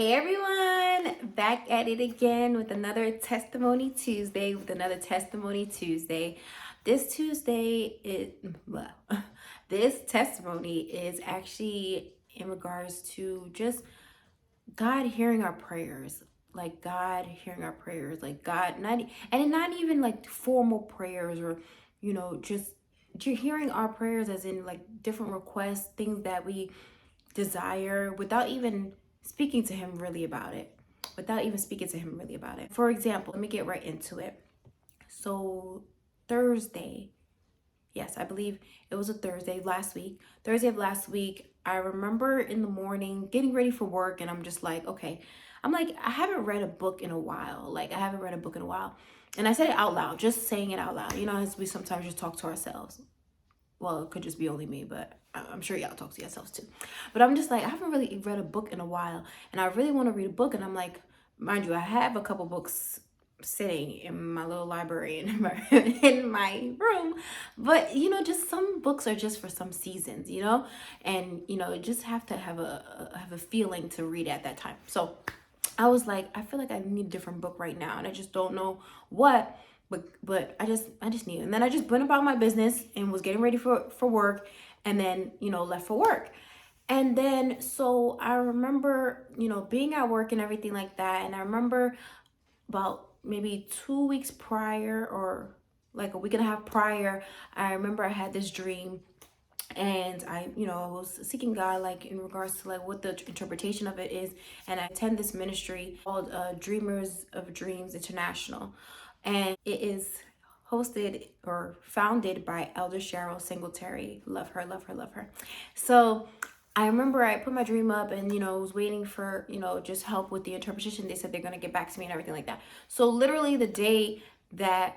Hey everyone, back at it again with another Testimony Tuesday, This Tuesday is, well, this testimony is actually in regards to just God hearing our prayers. Like God hearing our prayers, like God, not even like formal prayers or, just you're hearing our prayers as in like different requests, things that we desire without even speaking to him really about it. For example, let me get right into it. So, Thursday, yes, I believe it was a Thursday of last week, I remember in the morning getting ready for work, and I'm just like, okay, I haven't read a book in a while. And I said it out loud, just saying it out loud. You know, as we sometimes just talk to ourselves. Well, it could just be only me, but I'm sure y'all talk to yourselves too. But I'm just like, I haven't really read a book in a while, and I really want to read a book. And I'm like, mind you, I have a couple books sitting in my little library in my in my room, but just some books are just for some seasons, and just have to have a feeling to read at that time. So I was like, I feel like I need a different book right now, and I just don't know what. But I just need it. And then I just went about my business and was getting ready for work, and then left for work. And then so I remember being at work and everything like that. And I remember about maybe 2 weeks prior, or like a week and a half prior, I remember I had this dream, and I was seeking God, like in regards to like what the interpretation of it is. And I attend this ministry called Dreamers of Dreams International, and it is hosted or founded by Elder Cheryl Singletary. Love her, love her, love her. So I remember I put my dream up, and was waiting for just help with the interpretation. They said they're going to get back to me and everything like that. So literally the day that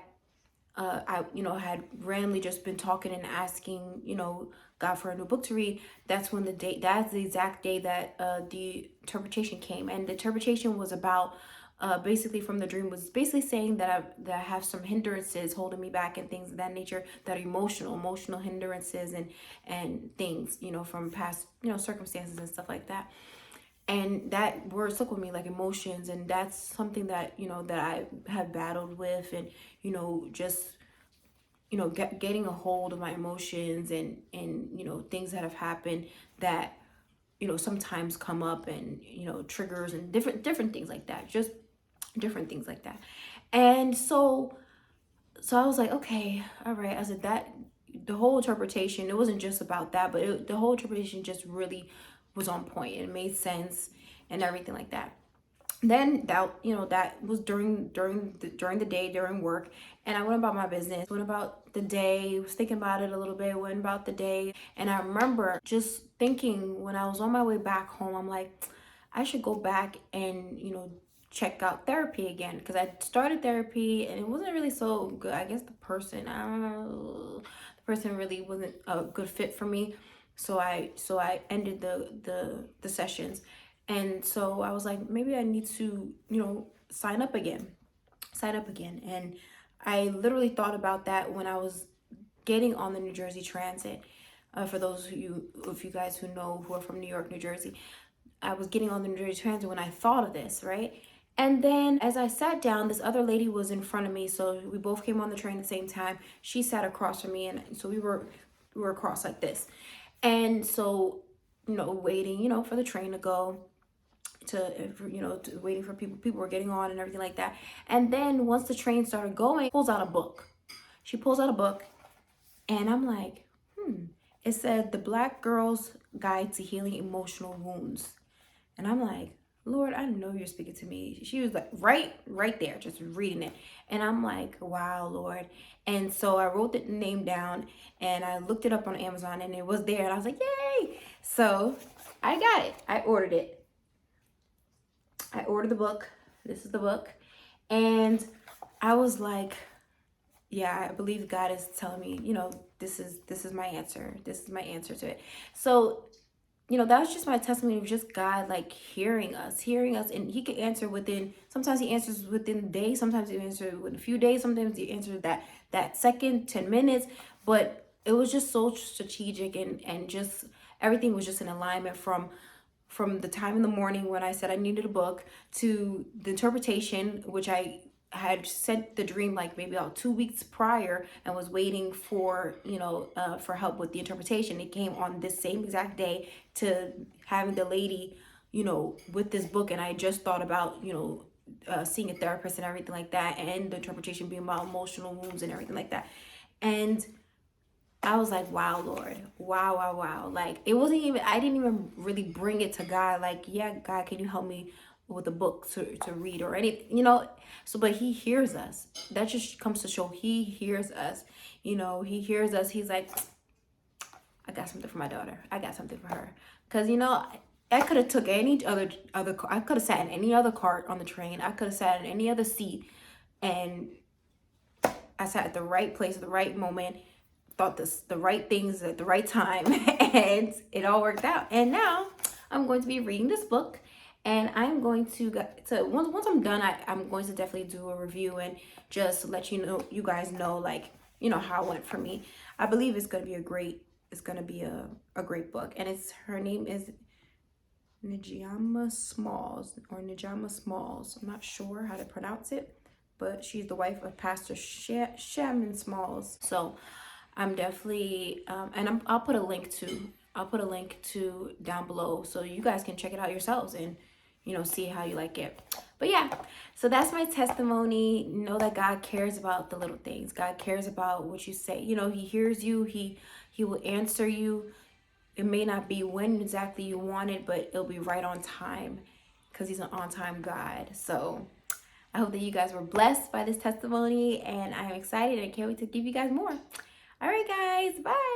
I had randomly just been talking and asking God for a new book to read, that's the exact day that the interpretation came. And the interpretation was about basically, from the dream, was basically saying that I have some hindrances holding me back and things of that nature, that are emotional hindrances, and things from past circumstances and stuff like that. And that word stuck with me, like emotions. And that's something that that I have battled with. And just getting a hold of my emotions, and things that have happened that sometimes come up, and triggers, and different things like that, just different things like that. And so I was like, okay, all right. I said that the whole interpretation, it wasn't just about that, but the whole interpretation just really was on point. It made sense and everything like that. Then that was during the day, during work. And I went about my business, went about the day, was thinking about it a little bit, went about the day. And I remember just thinking, when I was on my way back home, I'm like, I should go back and check out therapy again, because I started therapy and it wasn't really so good. I guess the person, I don't know, the person really wasn't a good fit for me. So I ended the sessions. And so I was like, maybe I need to sign up again. And I literally thought about that when I was getting on the New Jersey Transit. For those of you guys who know, who are from New York, New Jersey, I was getting on the New Jersey Transit when I thought of this, right? And then as I sat down, this other lady was in front of me. So we both came on the train at the same time. She sat across from me, and so we were across like this. And so, waiting, for the train to go, waiting for people were getting on and everything like that. And then once the train started going, she pulls out a book, and I'm like, it said The Black Girl's Guide to Healing Emotional Wounds. And I'm like, Lord, I know you're speaking to me. She was like right there, just reading it. And I'm like, wow, Lord. And so I wrote the name down, and I looked it up on Amazon, and it was there. And I was like, yay. So I got it. I ordered it. I ordered the book. This is the book. And I was like, yeah, I believe God is telling me, this is my answer. This is my answer to it. So, that was just my testimony of just God, like hearing us. And he can answer sometimes he answers within a day. Sometimes he answers within a few days. Sometimes he answers that second, 10 minutes. But it was just so strategic, and just everything was just in alignment from the time in the morning when I said I needed a book to the interpretation, which I had sent the dream like maybe about 2 weeks prior and was waiting for, for help with the interpretation. It came on this same exact day, to having the lady, with this book. And I just thought about, seeing a therapist and everything like that, and the interpretation being about emotional wounds and everything like that. And I was like, wow, Lord, wow, wow, wow. Like, it wasn't even, I didn't even really bring it to God. Like, yeah, God, can you help me with a book to read or anything, So, but he hears us. That just comes to show he hears us. He hears us. He's like, I got something for my daughter. I got something for her. Because, I could have took any other I could have sat in any other cart on the train. I could have sat in any other seat, and I sat at the right place at the right moment, thought the right things at the right time, and it all worked out. And now I'm going to be reading this book, and I'm going to once I'm done, I'm going to definitely do a review and just let you guys know, like, how it went for me. I believe it's going to be a great book, and her name is Najma Smalls, or Najma Smalls. I'm not sure how to pronounce it, but she's the wife of Pastor Shaman Smalls. So I'm definitely, and I'll put a link to down below, so you guys can check it out yourselves and, see how you like it. But yeah, so that's my testimony. Know that God cares about the little things. God cares about what you say. He hears you. He will answer you. It may not be when exactly you want it, but it'll be right on time, because he's an on-time God. So I hope that you guys were blessed by this testimony, and I'm excited and can't wait to give you guys more. All right, guys, bye.